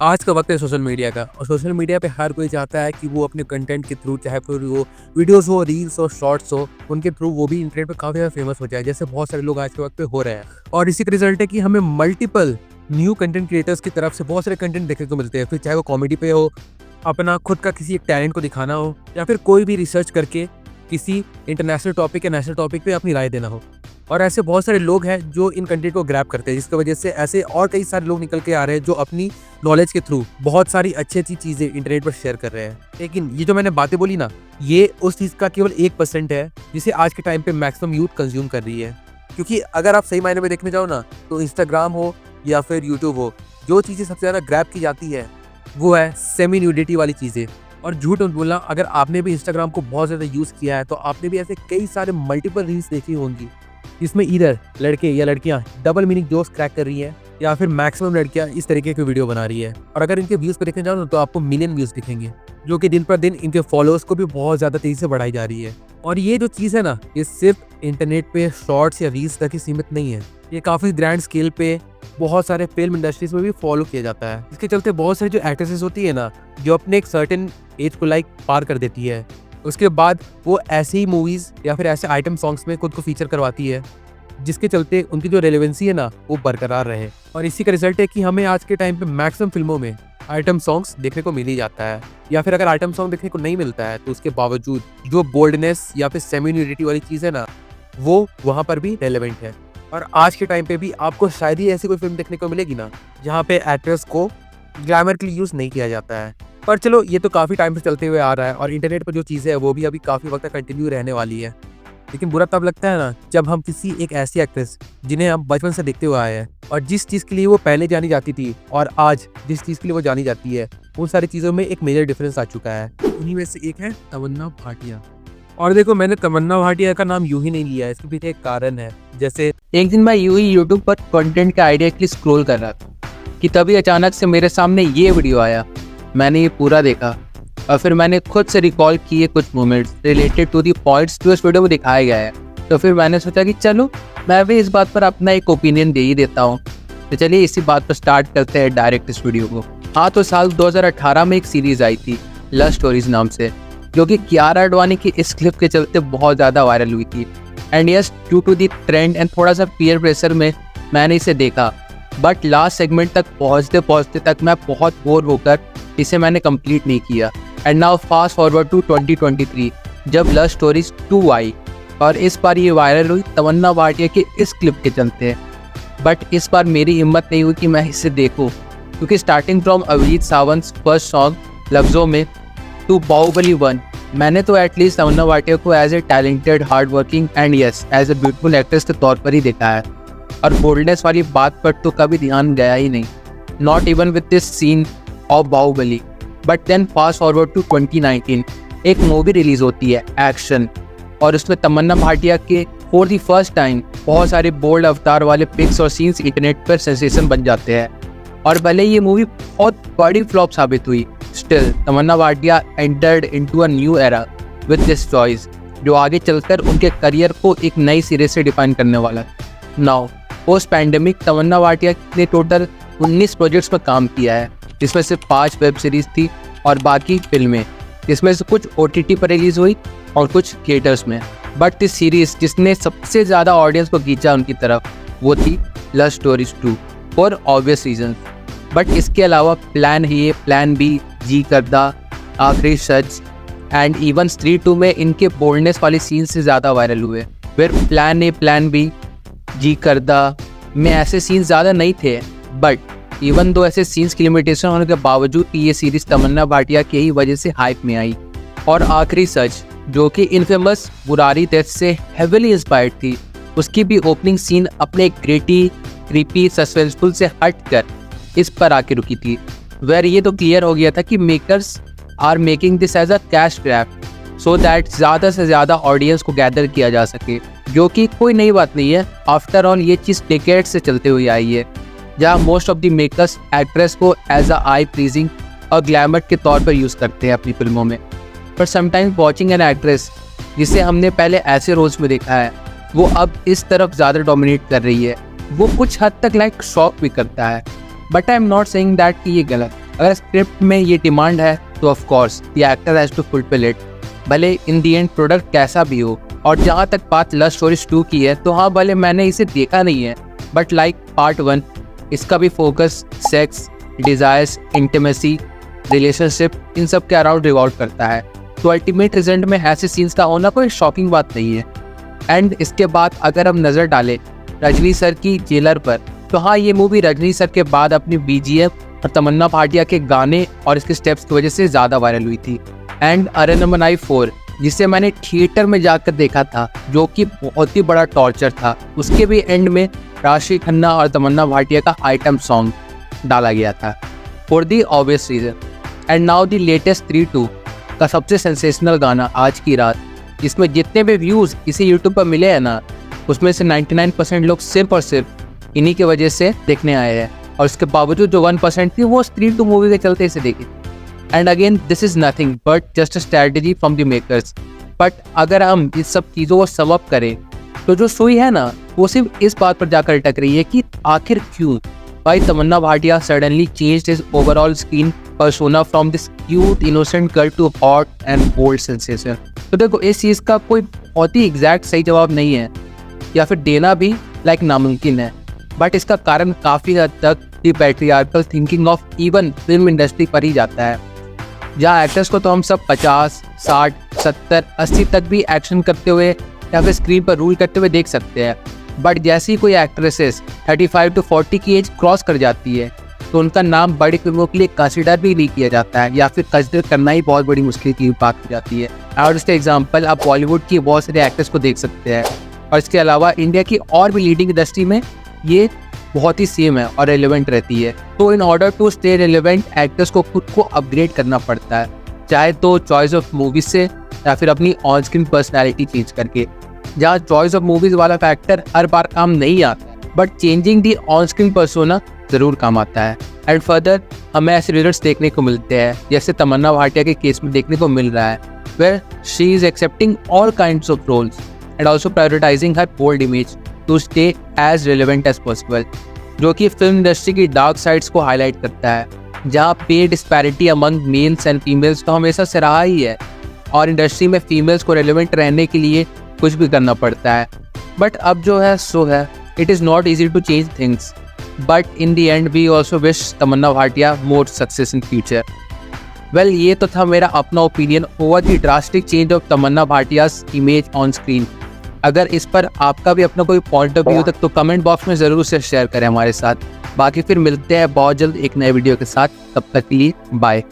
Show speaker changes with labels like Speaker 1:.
Speaker 1: आज का वक्त है सोशल मीडिया का और सोशल मीडिया पे हर कोई चाहता है कि वो अपने कंटेंट के थ्रू, चाहे फिर वो वीडियोस हो, रील्स हो, शॉर्ट्स हो, उनके थ्रू वो भी इंटरनेट पे काफ़ी ज़्यादा फेमस हो जाए, जैसे बहुत सारे लोग आज के वक्त पे हो रहे हैं। और इसी का रिजल्ट है कि हमें मल्टीपल न्यू कंटेंट क्रिएटर्स की तरफ से बहुत सारे कंटेंट देखने को मिलते हैं, फिर चाहे वो कॉमेडी पे हो, अपना खुद का किसी एक टैलेंट को दिखाना हो, या फिर कोई भी रिसर्च करके किसी इंटरनेशनल टॉपिक या नेशनल टॉपिक पे अपनी राय देना हो। और ऐसे बहुत सारे लोग हैं जो इन कंटेंट को ग्रैब करते हैं, जिसकी वजह से ऐसे और कई सारे लोग निकल के आ रहे हैं जो अपनी नॉलेज के थ्रू बहुत सारी अच्छी अच्छी चीज़ें इंटरनेट पर शेयर कर रहे हैं। लेकिन ये जो मैंने बातें बोली ना, ये उस चीज़ का केवल 1% है जिसे आज के टाइम पे मैक्सिमम यूथ कंज्यूम कर रही है। क्योंकि अगर आप सही मायने में देखने जाओ ना, तो इंस्टाग्राम हो या फिर यूट्यूब हो, जो चीज़ें सबसे ज़्यादा ग्रैब की जाती है वो है सेमी न्यूडिटी वाली चीज़ें। और झूठ मत बोलना, अगर आपने भी इंस्टाग्राम को बहुत ज़्यादा यूज़ किया है तो आपने भी ऐसे कई सारे मल्टीपल रील्स देखी होंगी जिसमें इधर लड़के या लड़कियां डबल मीनिंग जोक्स क्रैक कर रही हैं, या फिर मैक्सिमम लड़कियां इस तरीके की वीडियो बना रही है। और अगर इनके व्यूज़ को देखने जाओ ना, तो आपको मिलियन व्यूज़ दिखेंगे, जो कि दिन पर दिन इनके फॉलोअर्स को भी बहुत ज़्यादा तेज़ी से बढ़ाई जा रही है। और ये जो चीज़ है ना, ये सिर्फ इंटरनेट पे शॉर्ट्स या रील्स तक ही सीमित नहीं है, ये काफ़ी ग्रैंड स्केल पे बहुत सारे फिल्म इंडस्ट्रीज में भी फॉलो किया जाता है। इसके चलते बहुत सारी जो एक्ट्रेसेस होती है ना, जो अपने एक सर्टेन एज को पार कर देती है, उसके बाद वो ऐसे ही मूवीज़ या फिर ऐसे आइटम सॉन्ग्स में खुद को फीचर करवाती है, जिसके चलते उनकी जो रेलेवेंसी है ना, वो बरकरार रहे। और इसी का रिजल्ट है कि हमें आज के टाइम पे मैक्सिमम फिल्मों में आइटम सॉन्ग्स देखने को मिल ही जाता है, या फिर अगर आइटम सॉन्ग देखने को नहीं मिलता है तो उसके बावजूद जो बोल्डनेस या फिर सेमी न्यूडिटी वाली चीज़ है ना, वो वहाँ पर भी रेलेवेंट है। और आज के टाइम पे भी आपको शायद ही ऐसी कोई फिल्म देखने को मिलेगी ना जहाँ पे एक्ट्रेस को ग्लैमर के लिए यूज़ नहीं किया जाता है। पर चलो, ये तो काफ़ी टाइम से चलते हुए आ रहा है और इंटरनेट पर जो चीज़ें है वो भी अभी काफ़ी वक्त तक कंटिन्यू रहने वाली है। लेकिन बुरा तब लगता है ना, जब हम किसी एक ऐसी एक्ट्रेस जिन्हें हम बचपन से देखते हुए आए हैं और जिस चीज़ के लिए वो पहले जानी जाती थी और आज जिस चीज़ के लिए वो जानी जाती है, उन सारी चीज़ों में एक मेजर डिफरेंस आ चुका है। उन्हीं में से एक है तमन्ना भाटिया। और देखो, मैंने तमन्ना भाटिया का नाम यूं ही नहीं लिया, इसके पीछे एक कारण है। जैसे
Speaker 2: एक दिन मैं यूं ही यूट्यूब पर कंटेंट का आइडिया के लिए स्क्रॉल कर रहा था कि तभी अचानक से मेरे सामने ये वीडियो आया। मैंने ये पूरा देखा और फिर मैंने खुद से रिकॉल किए कुछ moments related to the points जो इस वीडियो में दिखाया गया है। तो फिर मैंने सोचा कि चलो मैं भी इस बात पर अपना एक ओपिनियन दे ही देता हूँ। तो चलिए इसी बात पर स्टार्ट करते हैं डायरेक्ट इस वीडियो को। हाँ, तो साल 2018 में एक सीरीज आई थी लव स्टोरीज नाम से, जो कि कियारा आडवाणी की इस क्लिप के चलते बहुत ज़्यादा वायरल हुई थी। And yes, due to the trend and थोड़ा सा पीयर प्रेशर में मैंने इसे देखा, बट लास्ट सेगमेंट तक पहुँचते पहुँचते तक मैं बहुत बोर होकर इसे मैंने कंप्लीट नहीं किया। And now fast forward to 2023, जब लव स्टोरीज 2 आई और इस बार ये वायरल हुई तमन्ना भाटिया के इस क्लिप के चलते। बट इस बार मेरी हिम्मत नहीं हुई कि मैं इसे देखूं, क्योंकि starting from Abhijeet Sawant first song लफ्ज़ों में टू बाहुबली 1, मैंने तो एटलीस्ट तमन्ना भाटिया को as a talented, hard working and yes as a beautiful actress के तौर पर ही देखा है। और बोल्डनेस वाली बात पर तो कभी ध्यान गया ही नहीं, not even with this scene of Baahubali. But then fast forward to 2019, एक मूवी रिलीज होती है एक्शन, और उसमें तमन्ना भाटिया के फॉर द फर्स्ट टाइम बहुत सारे बोल्ड अवतार वाले पिक्स और सीन्स इंटरनेट पर सेंसेशन बन जाते हैं। और भले ये मूवी बहुत बड़ी फ्लॉप साबित हुई, still Tamannaah Bhatia entered into a new era with this choice, जो आगे चलकर उनके करियर को एक नई सिरे से डिफाइन करने वाला है। नाउ पोस्ट पैंडेमिक तमन्ना भाटिया ने टोटल 19 प्रोजेक्ट्स पर काम किया है, जिसमें से 5 वेब सीरीज थी और बाकी फिल्में, जिसमें से कुछ OTT पर रिलीज हुई और कुछ थिएटर्स में। बट इस सीरीज जिसने सबसे ज़्यादा ऑडियंस को खींचा उनकी तरफ, वो थी love stories 2 for obvious reason. But इसके अलावा plan A, plan B, Jee Karda, आखिरी सच एंड इवन स्त्री 2 में इनके बोल्डनेस वाली सीन से ज़्यादा वायरल हुए। फिर plan A, plan B, Jee करदा में ऐसे सीन ज़्यादा नहीं थे, बट इवन दो ऐसे सीन्स की लिमिटेशन होने के बावजूद ये सीरीज तमन्ना भाटिया की ही वजह से हाइप में आई। और आखिरी सच, जो कि इनफेमस बुरारी डेथ से हेविली इंस्पायर्ड थी, उसकी भी ओपनिंग सीन अपने ग्रेटी, क्रीपी, सस्पेंसफुल से हटकर इस पर आके रुकी थी, वेर ये तो क्लियर हो गया था कि makers are making this as a cash grab so that ज़्यादा से ज़्यादा ऑडियंस को गैदर किया जा सके, जो कि कोई नई बात नहीं है। आफ्टर ऑल ये चीज़ डिकेड्स से चलते हुए आई है, जहाँ most of the makers actress को एज अ आई प्लीजिंग और ग्लैमर के तौर पर यूज़ करते हैं अपनी फिल्मों में। पर समटाइम्स वॉचिंग एन एक्ट्रेस जिसे हमने पहले ऐसे रोल्स में देखा है, वो अब इस तरफ ज़्यादा डोमिनेट कर रही है, वो कुछ हद तक शॉक भी करता है। But I am not saying that कि ये गलत, अगर स्क्रिप्ट में ये डिमांड है तो of course the actor has to fulfil it, भले इन दी एंड प्रोडक्ट कैसा भी हो। और जहाँ तक बात लव स्टोरीज 2 की है, तो हाँ भले मैंने इसे देखा नहीं है, बट लाइक पार्ट 1 इसका भी focus sex, desires, intimacy, relationship in सब के अराउंड रिवॉल्व करता है। तो अल्टीमेट रिजल्ट में ऐसे सीन्स का होना कोई शॉकिंग बात नहीं है। एंड इसके बाद अगर हम नज़र डालें रजनी सर की जेलर पर, तो हाँ ये मूवी रजनी सर के बाद अपनी BGM और तमन्ना भाटिया के गाने और इसके स्टेप्स की वजह से ज़्यादा वायरल हुई थी। एंड अरनमनाई 4 जिसे मैंने थिएटर में जाकर देखा था, जो कि बहुत ही बड़ा टॉर्चर था, उसके भी एंड में राशि खन्ना और तमन्ना भाटिया का आइटम सॉन्ग डाला गया था for the obvious reason. And now the latest 3-2 का सबसे सेंसेशनल गाना आज की रात, इसमें जितने भी व्यूज़ इसे यूट्यूब पर मिले हैं ना, उसमें से 99% लोग सिर्फ और सिर्फ इन्हीं की वजह से देखने आए हैं। और उसके बावजूद जो 1% थी वो 3-2 मूवी के चलते इसे देखी। And again this is nothing but just a strategy from the makers. But अगर हम इस सब चीज़ों को सम अप करें तो जो सुई है ना, वो सिर्फ इस बात पर जाकर अटक रही है कि आखिर क्यों भाई Tamannaah Bhatia suddenly changed his overall screen persona from this cute innocent girl to hot and bold sensation. तो देखो इस चीज़ का कोई बहुत ही एग्जैक्ट सही जवाब नहीं है, या फिर देना भी लाइक नामुमकिन है। बट इसका कारण काफ़ी हद तक the patriarchal thinking of even film industry पर ही जाता है, जहाँ एक्टर्स को तो हम सब 50, 60, 70, 80 तक भी एक्शन करते हुए या फिर स्क्रीन पर रूल करते हुए देख सकते हैं। बट जैसे ही कोई एक्ट्रेसेस 35 to 40 की एज क्रॉस कर जाती है, तो उनका नाम बड़ी फिल्मों के लिए कंसिडर भी नहीं किया जाता है, या फिर कंसिडर करना ही बहुत बड़ी मुश्किल की बात हो जाती है। और इसके एग्जांपल आप बॉलीवुड की बहुत सारे एक्टर्स को देख सकते हैं, और इसके अलावा इंडिया की और भी लीडिंग इंडस्ट्री में ये बहुत ही सेम है और रेलेवेंट रहती है। तो in order to stay relevant actors को खुद को अपग्रेड करना पड़ता है, चाहे तो चॉइस ऑफ मूवीज से या फिर अपनी ऑन स्क्रीन पर्सनैलिटी चेंज करके। जहाँ चॉइस ऑफ मूवीज वाला फैक्टर हर बार काम नहीं आता, but changing the on screen persona ज़रूर काम आता है। एंड फर्दर हमें ऐसे रिजल्ट्स देखने को मिलते हैं जैसे तमन्ना भाटिया के केस में देखने को मिल रहा है, where she is accepting all kinds of roles and also prioritising her bold image to stay as relevant as possible, जो कि फिल्म इंडस्ट्री की डार्क साइड्स को हाईलाइट करता है, जहाँ पे disparity among males and females तो हमेशा से रहा ही है, और इंडस्ट्री में फीमेल्स को रेलेवेंट रहने के लिए कुछ भी करना पड़ता है। बट अब जो है सो है, it is not easy to change things, but in the end we also wish Tamannaah Bhatia more success in future. Well ये तो था मेरा अपना opinion over the drastic change of Tamannaah Bhatia's image on screen. अगर इस पर आपका भी अपना कोई पॉइंट ऑफ व्यू तक तो कमेंट बॉक्स में ज़रूर से शेयर करें हमारे साथ। बाकी फिर मिलते हैं बहुत जल्द एक नए वीडियो के साथ, तब तक के लिए बाय।